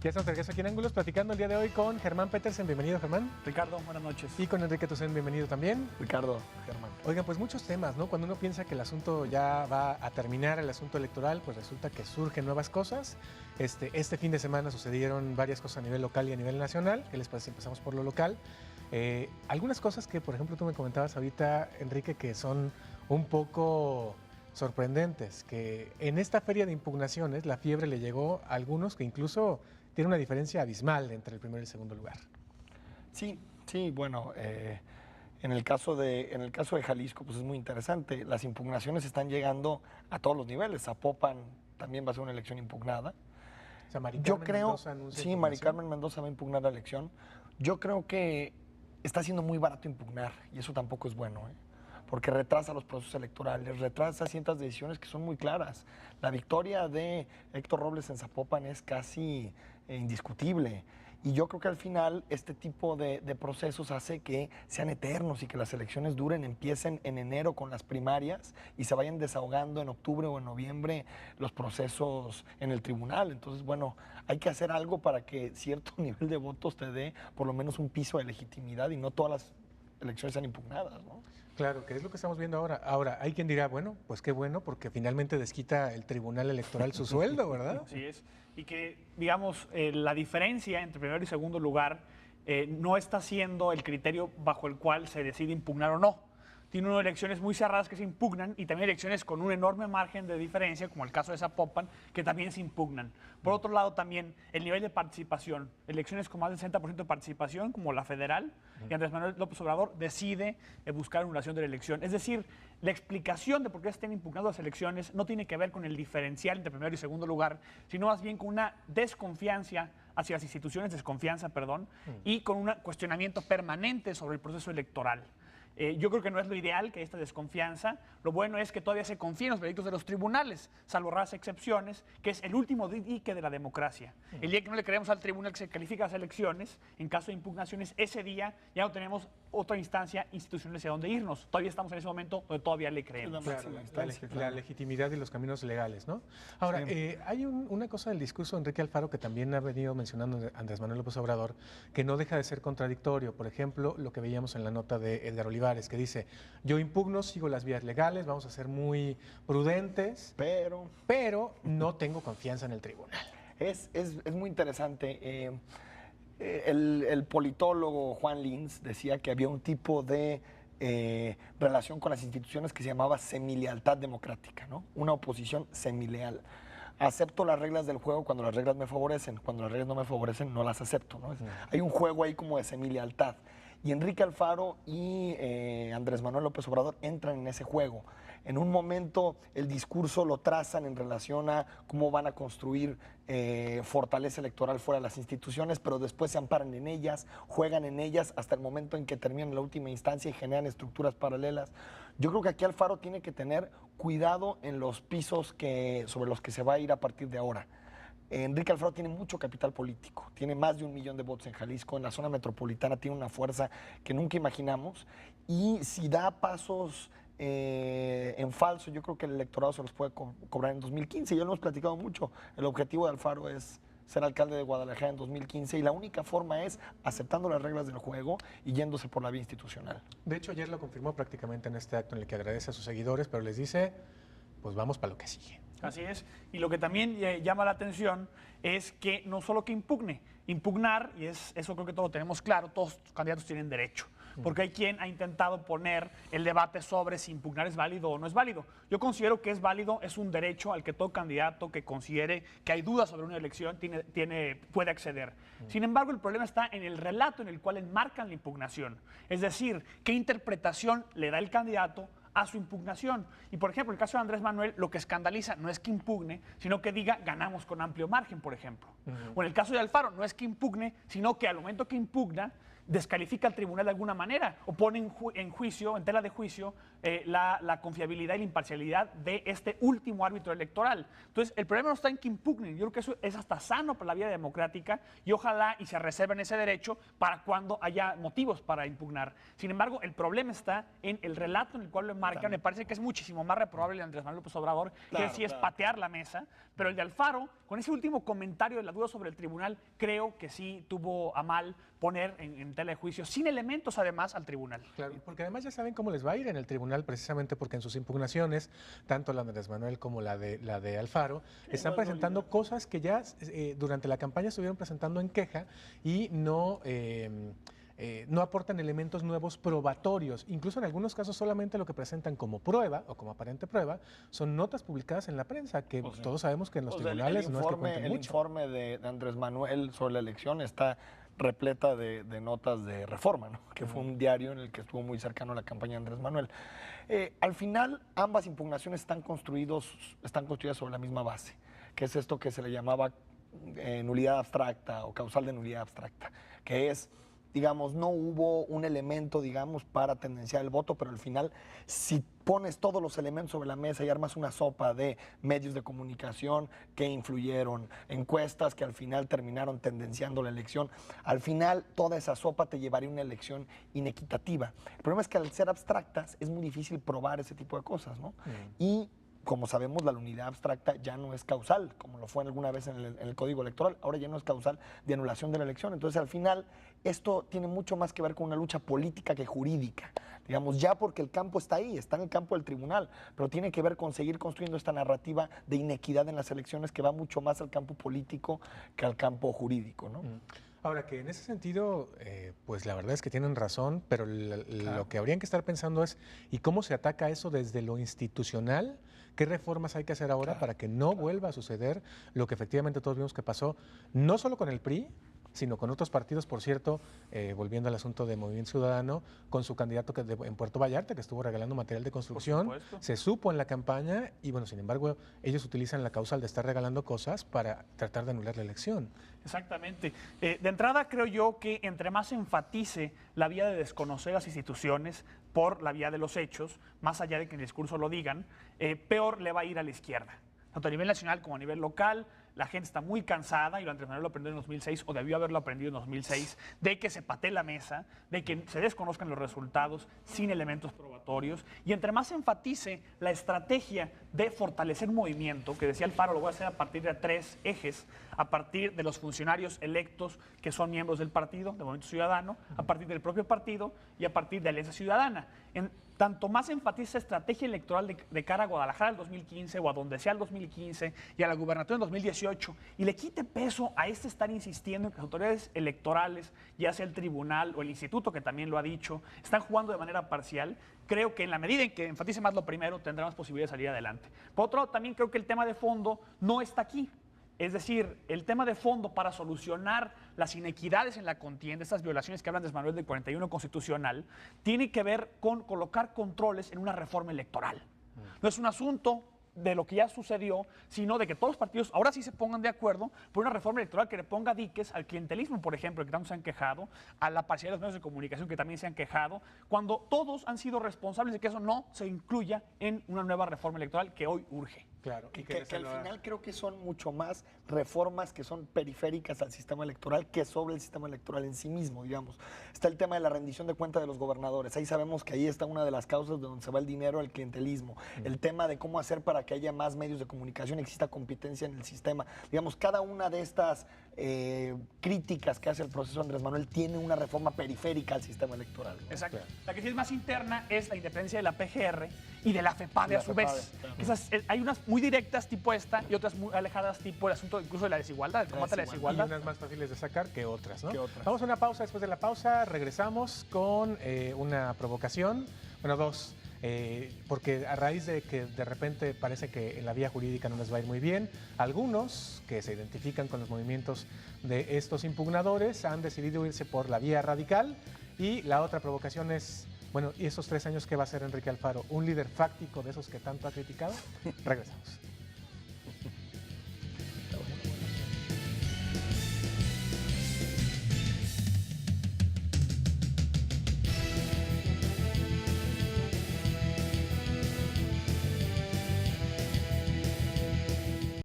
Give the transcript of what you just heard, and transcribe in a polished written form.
Ya estamos de regreso aquí en Ángulos platicando el día de hoy con Germán Petersen. Bienvenido, Germán. Ricardo, buenas noches. Y con Enrique Tucen, bienvenido también. Ricardo, Germán. Oigan, pues muchos temas, ¿no? Cuando uno piensa que el asunto ya va a terminar, el asunto electoral, pues resulta que surgen nuevas cosas. Este fin de semana sucedieron varias cosas a nivel local y a nivel nacional. ¿Qué les parece si empezamos por lo local? Algunas cosas que, por ejemplo, tú me comentabas ahorita, Enrique, que son un poco sorprendentes, que en esta feria de impugnaciones la fiebre le llegó a algunos que incluso tiene una diferencia abismal entre el primer y el segundo lugar. Sí, bueno, en el caso de Jalisco, pues es muy interesante. Las impugnaciones están llegando a todos los niveles. Zapopan también va a ser una elección impugnada. O sea, Yo creo, sí, Mari Carmen Mendoza va a impugnar la elección. Yo creo que está siendo muy barato impugnar y eso tampoco es bueno, porque retrasa los procesos electorales, retrasa ciertas decisiones que son muy claras. La victoria de Héctor Robles en Zapopan es casi indiscutible. Y yo creo que al final este tipo de procesos hace que sean eternos y que las elecciones duren, empiecen en enero con las primarias y se vayan desahogando en octubre o en noviembre los procesos en el tribunal. Entonces, bueno, hay que hacer algo para que cierto nivel de votos te dé por lo menos un piso de legitimidad y no todas las elecciones sean impugnadas, ¿no? Claro, que es lo que estamos viendo ahora. Ahora, hay quien dirá, bueno, pues qué bueno, porque finalmente desquita el Tribunal Electoral su sueldo, ¿verdad? Así es. Y que, digamos, la diferencia entre primero y segundo lugar no está siendo el criterio bajo el cual se decide impugnar o no. Tiene unas elecciones muy cerradas que se impugnan y también elecciones con un enorme margen de diferencia, como el caso de Zapopan, que también se impugnan. Por otro lado, también el nivel de participación. Elecciones con más del 60% de participación, como la federal, y Andrés Manuel López Obrador decide buscar anulación de la elección. Es decir, la explicación de por qué se estén impugnando las elecciones no tiene que ver con el diferencial entre primero y segundo lugar, sino más bien con una desconfianza hacia las instituciones, y con un cuestionamiento permanente sobre el proceso electoral. Yo creo que no es lo ideal que esta desconfianza. Lo bueno es que todavía se confía en los veredictos de los tribunales, salvo raras excepciones, que es el último dique de la democracia. El día que no le creemos al tribunal que se califica las elecciones, en caso de impugnaciones, ese día ya no tenemos otra instancia institucional hacia dónde irnos. Todavía estamos en ese momento donde todavía le creemos. Claro, la legitimidad y los caminos legales, ¿no? Ahora, sí. Hay una cosa del discurso de Enrique Alfaro que también ha venido mencionando Andrés Manuel López Obrador, que no deja de ser contradictorio. Por ejemplo, lo que veíamos en la nota de Edgar Olivares, que dice, yo impugno, sigo las vías legales, vamos a ser muy prudentes, pero no tengo confianza en el tribunal. Es muy interesante. El politólogo Juan Linz decía que había un tipo de relación con las instituciones que se llamaba semilealtad democrática, ¿no? Una oposición semileal. Acepto las reglas del juego cuando las reglas me favorecen, cuando las reglas no me favorecen no las acepto, ¿no? Hay un juego ahí como de semilealtad. Y Enrique Alfaro y Andrés Manuel López Obrador entran en ese juego. En un momento el discurso lo trazan en relación a cómo van a construir fortaleza electoral fuera de las instituciones, pero después se amparan en ellas, juegan en ellas hasta el momento en que terminan la última instancia y generan estructuras paralelas. Yo creo que aquí Alfaro tiene que tener cuidado en los pisos sobre los que se va a ir a partir de ahora. Enrique Alfaro tiene mucho capital político, tiene más de 1 millón de votos en Jalisco, en la zona metropolitana tiene una fuerza que nunca imaginamos y si da pasos en falso, yo creo que el electorado se los puede cobrar en 2015, ya lo hemos platicado mucho, el objetivo de Alfaro es ser alcalde de Guadalajara en 2015 y la única forma es aceptando las reglas del juego y yéndose por la vía institucional. De hecho, ayer lo confirmó prácticamente en este acto en el que agradece a sus seguidores, pero les dice, pues vamos para lo que sigue. Así es. Y lo que también llama la atención es que no solo que impugnar, y eso creo que todos lo tenemos claro, todos los candidatos tienen derecho. Porque hay quien ha intentado poner el debate sobre si impugnar es válido o no es válido. Yo considero que es válido, es un derecho al que todo candidato que considere que hay dudas sobre una elección puede acceder. Sin embargo, el problema está en el relato en el cual enmarcan la impugnación. Es decir, qué interpretación le da el candidato a su impugnación. Y por ejemplo, en el caso de Andrés Manuel, lo que escandaliza no es que impugne, sino que diga ganamos con amplio margen, por ejemplo. O en el caso de Alfaro, no es que impugne, sino que al momento que impugna, descalifica al tribunal de alguna manera o pone en juicio, en tela de juicio, la confiabilidad y la imparcialidad de este último árbitro electoral. Entonces, el problema no está en que impugnen. Yo creo que eso es hasta sano para la vía democrática y ojalá y se reserven ese derecho para cuando haya motivos para impugnar. Sin embargo, el problema está en el relato en el cual lo enmarcan. Me parece que es muchísimo más reprobable el de Andrés Manuel López Obrador, que sí es patear la mesa, pero el de Alfaro, con ese último comentario de la duda sobre el tribunal, creo que sí tuvo a mal poner en tela de juicio, sin elementos además, al tribunal. Claro, porque además ya saben cómo les va a ir en el tribunal, precisamente porque en sus impugnaciones, tanto la de Andrés Manuel como la de Alfaro, están presentando cosas que ya durante la campaña estuvieron presentando en queja y no aportan elementos nuevos probatorios. Incluso en algunos casos solamente lo que presentan como prueba o como aparente prueba son notas publicadas en la prensa, que todos sabemos que en los tribunales no es que cuenten mucho. El informe de Andrés Manuel sobre la elección está repleta de notas de Reforma, ¿no? Que fue un diario en el que estuvo muy cercano a la campaña de Andrés Manuel. Al final, ambas impugnaciones están construidas sobre la misma base, que es esto que se le llamaba nulidad abstracta o causal de nulidad abstracta, que es, digamos, no hubo un elemento, digamos, para tendenciar el voto, pero al final, si pones todos los elementos sobre la mesa y armas una sopa de medios de comunicación que influyeron, encuestas que al final terminaron tendenciando la elección, al final toda esa sopa te llevaría a una elección inequitativa. El problema es que al ser abstractas es muy difícil probar ese tipo de cosas, ¿no? Y como sabemos, la unidad abstracta ya no es causal, como lo fue alguna vez en el Código Electoral, ahora ya no es causal de anulación de la elección. Entonces, al final, esto tiene mucho más que ver con una lucha política que jurídica. Digamos, ya porque el campo está ahí, está en el campo del tribunal, pero tiene que ver con seguir construyendo esta narrativa de inequidad en las elecciones que va mucho más al campo político que al campo jurídico, ¿no? Ahora que en ese sentido, pues la verdad es que tienen razón, pero lo que habrían que estar pensando es, ¿y cómo se ataca eso desde lo institucional? ¿Qué reformas hay que hacer ahora para que no vuelva a suceder lo que efectivamente todos vimos que pasó, no solo con el PRI, sino con otros partidos, por cierto, volviendo al asunto de Movimiento Ciudadano, con su candidato en Puerto Vallarta, que estuvo regalando material de construcción, se supo en la campaña y, bueno, sin embargo, ellos utilizan la causal de estar regalando cosas para tratar de anular la elección. Exactamente. De entrada, creo yo que entre más se enfatice la vía de desconocer las instituciones por la vía de los hechos, más allá de que en el discurso lo digan, peor le va a ir a la izquierda. Tanto a nivel nacional como a nivel local, la gente está muy cansada, y lo Andrés Manuel lo aprendió en 2006, o debió haberlo aprendido en 2006, de que se patee la mesa, de que se desconozcan los resultados sin elementos probatorios, y entre más se enfatice la estrategia de fortalecer un movimiento, que decía Alfaro, lo voy a hacer a partir de 3 ejes, a partir de los funcionarios electos que son miembros del partido, del Movimiento Ciudadano, a partir del propio partido y a partir de Alianza Ciudadana. Tanto más enfatiza estrategia electoral de cara a Guadalajara el 2015 o a donde sea el 2015 y a la gubernatura en 2018 y le quite peso a estar insistiendo en que las autoridades electorales, ya sea el tribunal o el instituto, que también lo ha dicho, están jugando de manera parcial, creo que en la medida en que enfatice más lo primero, tendrá más posibilidades de salir adelante. Por otro lado, también creo que el tema de fondo no está aquí. Es decir, el tema de fondo para solucionar las inequidades en la contienda, estas violaciones que hablan de Manuel del 41 constitucional, tiene que ver con colocar controles en una reforma electoral. No es un asunto de lo que ya sucedió, sino de que todos los partidos ahora sí se pongan de acuerdo por una reforma electoral que le ponga diques al clientelismo, por ejemplo, que tanto se han quejado, a la parcialidad de los medios de comunicación, que también se han quejado, cuando todos han sido responsables de que eso no se incluya en una nueva reforma electoral que hoy urge. Claro, y que al final creo que son mucho más reformas que son periféricas al sistema electoral que sobre el sistema electoral en sí mismo, digamos. Está el tema de la rendición de cuenta de los gobernadores. Ahí sabemos que ahí está una de las causas de donde se va el dinero al clientelismo. El tema de cómo hacer para que haya más medios de comunicación, exista competencia en el sistema. Digamos, cada una de estas críticas que hace el proceso Andrés Manuel tiene una reforma periférica al sistema electoral, ¿no? Exacto. Claro. La que sí es más interna es la independencia de la PGR y de la FEPADE a su vez. Claro. Hay unas muy directas tipo esta y otras muy alejadas tipo el asunto incluso de la desigualdad, el combate a la desigualdad. Y unas más fáciles de sacar que otras, ¿no? Vamos a una pausa. Después de la pausa regresamos con una provocación, bueno, dos. Porque a raíz de que de repente parece que en la vía jurídica no les va a ir muy bien, algunos que se identifican con los movimientos de estos impugnadores han decidido irse por la vía radical, y la otra provocación es, bueno, ¿y esos 3 años qué va a hacer Enrique Alfaro? ¿Un líder fáctico de esos que tanto ha criticado? Regresamos.